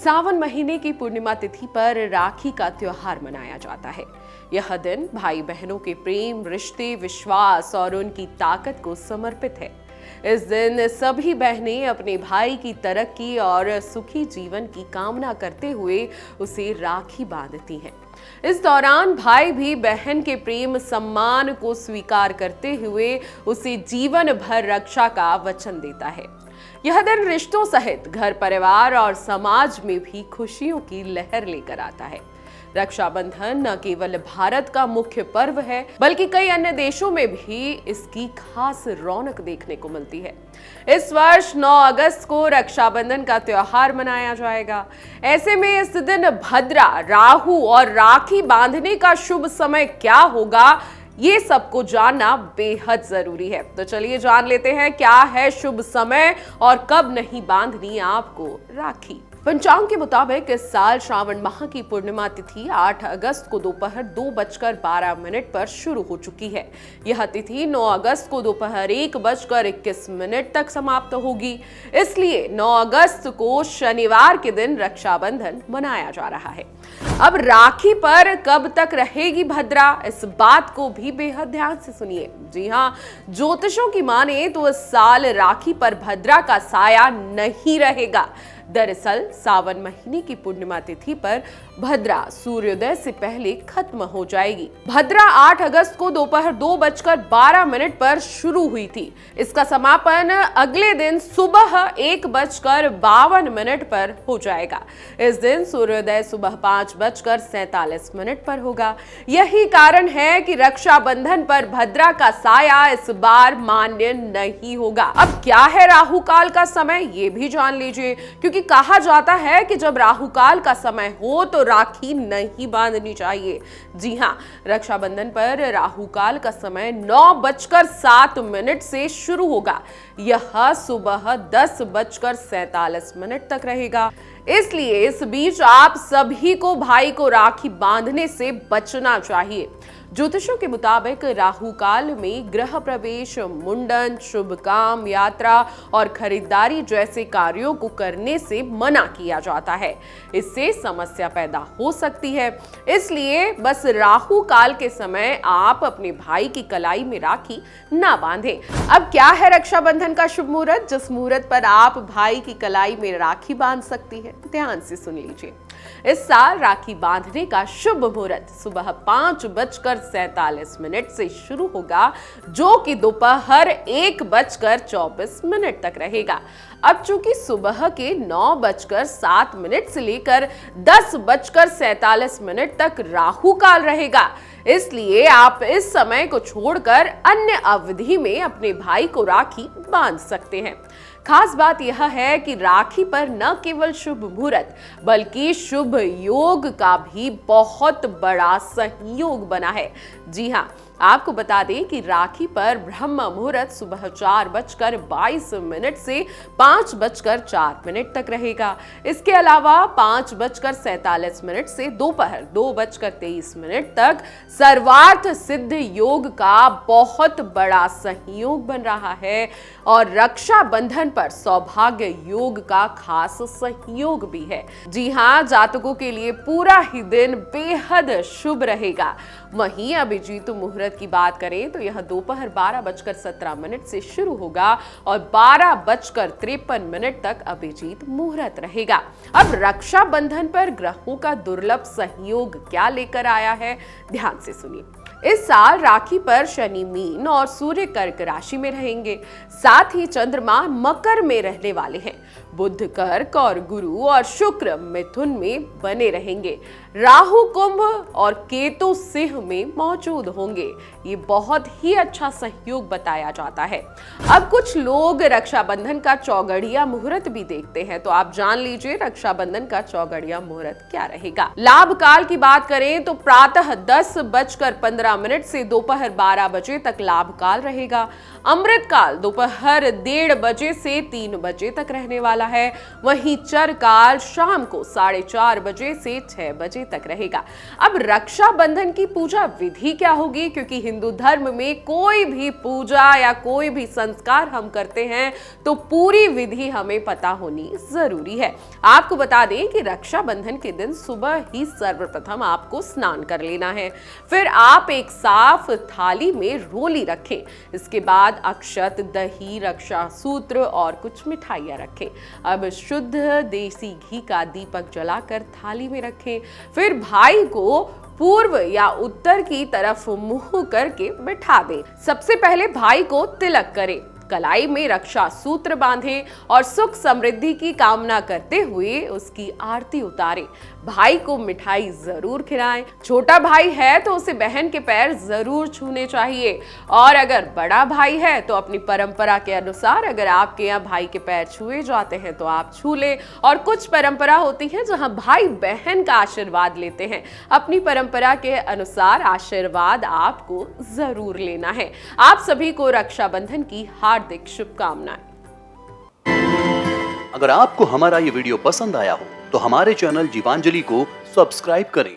सावन महीने की पूर्णिमा तिथि पर राखी का त्योहार मनाया जाता है। यह दिन भाई बहनों के प्रेम, रिश्ते, विश्वास और उनकी ताकत को समर्पित है। इस दिन सभी बहनें अपने भाई की तरक्की और सुखी जीवन की कामना करते हुए उसे राखी बांधती हैं। इस दौरान भाई भी बहन के प्रेम सम्मान को स्वीकार करते हुए उसे जीवन भर रक्षा का वचन देता है। यह दिन रिश्तों सहित घर परिवार और समाज में भी खुशियों की लहर लेकर आता है। रक्षाबंधन न केवल भारत का मुख्य पर्व है, बल्कि कई अन्य देशों में भी इसकी खास रौनक देखने को मिलती है। इस वर्ष 9 अगस्त को रक्षाबंधन का त्योहार मनाया जाएगा। ऐसे में इस दिन भद्रा, राहु और राखी बांधने का शुभ समय क्या होगा, ये सबको जानना बेहद जरूरी है। तो चलिए जान लेते हैं क्या है शुभ समय और कब नहीं बांधनी आपको राखी। पंचांग के मुताबिक इस साल श्रावण माह की पूर्णिमा तिथि 8 अगस्त को दोपहर 2:12 पर शुरू हो चुकी है। यह तिथि 9 अगस्त को दोपहर 1:21 तक समाप्त होगी। इसलिए 9 अगस्त को शनिवार के दिन रक्षाबंधन मनाया जा रहा है। अब राखी पर कब तक रहेगी भद्रा, इस बात को भी बेहद ध्यान से सुनिए। जी हाँ, ज्योतिषों की माने तो इस साल राखी पर भद्रा का साया नहीं रहेगा। दरअसल सावन महीने की पूर्णिमा तिथि पर भद्रा सूर्योदय से पहले खत्म हो जाएगी। भद्रा 8 अगस्त को दोपहर 2:12 पर शुरू हुई थी। इसका समापन अगले दिन सुबह 1:52 पर हो जाएगा। इस दिन सूर्योदय सुबह 5:47 पर होगा। यही कारण है कि रक्षाबंधन पर भद्रा का साया इस बार मान्य नहीं होगा। अब क्या है राहु काल का समय, ये भी जान लीजिए, क्योंकि कहा जाता है कि जब राहु काल का समय हो तो राखी नहीं बांधनी चाहिए। जी हाँ, रक्षाबंधन पर राहु काल का समय 9:07 से शुरू होगा। यह सुबह 10:47 तक रहेगा। इसलिए इस बीच आप सभी को भाई को राखी बांधने से बचना चाहिए। ज्योतिषों के मुताबिक राहु काल में गृह प्रवेश, मुंडन, शुभ काम, यात्रा और खरीदारी जैसे कार्यों को करने से मना किया जाता है। इससे समस्या पैदा हो सकती है। इसलिए बस राहु काल के समय आप अपने भाई की कलाई में राखी ना बांधें। अब क्या है रक्षाबंधन का शुभ मुहूर्त, जिस मुहूर्त पर आप भाई की कलाई में राखी बांध सकती है? ध्यान से सुन लीजिए। इस साल राखी बांधने का शुभ मुहूर्त सुबह 5:47 से शुरू होगा, जो कि दोपहर 1:24 तक रहेगा। अब चूंकि सुबह के 9:07 से लेकर 10:47 तक राहु काल रहेगा, इसलिए आप इस समय को छोड़कर अन्य अवधि में अपने भाई को राखी बांध सकते हैं। खास बात यह है कि राखी पर न केवल शुभ मुहूर्त बल्कि शुभ योग का भी बहुत बड़ा संयोग बना है। जी हाँ, आपको बता दें कि राखी पर ब्रह्म मुहूर्त सुबह 4:22 से 5:04 तक रहेगा। इसके अलावा 5:47 से दोपहर 2:23 तक सर्वार्थ सिद्ध योग का बहुत बड़ा संयोग बन रहा है और रक्षा बंधन पर सौभाग्य योग का खास संयोग भी है। जी हाँ, जातकों के लिए पूरा ही दिन बेहद शुभ रहेगा। वहीं अभिजीत मुहूर्त की बात करें तो यह दोपहर 12:17 से शुरू होगा और 12:53 तक अभिजीत मुहूर्त रहेगा। अब रक्षाबंधन पर ग्रहों का दुर्लभ संयोग क्या लेकर आया है, ध्यान से सुनिए। इस साल राखी पर शनि मीन और सूर्य कर्क राशि में रहेंगे। साथ ही चंद्रमा मकर में रहने वाले हैं। बुध कर्क और गुरु और शुक्र मिथुन में बने रहेंगे। राहु कुंभ और केतु सिंह में मौजूद होंगे। ये बहुत ही अच्छा सहयोग बताया जाता है। अब कुछ लोग रक्षाबंधन का चौगड़िया मुहूर्त भी देखते हैं, तो आप जान लीजिए रक्षाबंधन का चौगड़िया मुहूर्त क्या रहेगा। लाभ काल की बात करें तो प्रातः 10:15 से दोपहर 12 बजे तक लाभ काल रहेगा। अमृत काल दोपहर 1:30 बजे से 3 बजे तक रहने वाला वाला है। वहीं चरकाल शाम को 4:30 बजे से 6 बजे तक रहेगा। अब रक्षाबंधन की पूजा विधि क्या होगी, क्योंकि हिंदू धर्म में कोई भी पूजा या कोई भी संस्कार हम करते हैं तो पूरी विधि हमें पता होनी जरूरी है। आपको बता दें कि रक्षाबंधन के दिन सुबह ही सर्वप्रथम आपको स्नान कर लेना है। फिर आप एक साफ थाली में रोली रखें। इसके बाद अक्षत, दही, रक्षा सूत्र और कुछ मिठाइयां रखें। अब शुद्ध देसी घी का दीपक जलाकर थाली में रखें। फिर भाई को पूर्व या उत्तर की तरफ मुंह करके बिठा दें। सबसे पहले भाई को तिलक करें, कलाई में रक्षा सूत्र बांधें और सुख समृद्धि की कामना करते हुए उसकी आरती उतारें। भाई को मिठाई जरूर खिलाएं। छोटा भाई है तो उसे बहन के पैर जरूर छूने चाहिए, और अगर बड़ा भाई है तो अपनी परंपरा के अनुसार अगर आपके यहाँ भाई के पैर छुए जाते हैं तो आप छू लें। और कुछ परंपरा होती है जहां भाई बहन का आशीर्वाद लेते हैं। अपनी परंपरा के अनुसार आशीर्वाद आपको जरूर लेना है। आप सभी को रक्षाबंधन की हार्दिक शुभकामनाएं। अगर आपको हमारा ये वीडियो पसंद आया हो तो हमारे चैनल जीवांजलि को सब्सक्राइब करें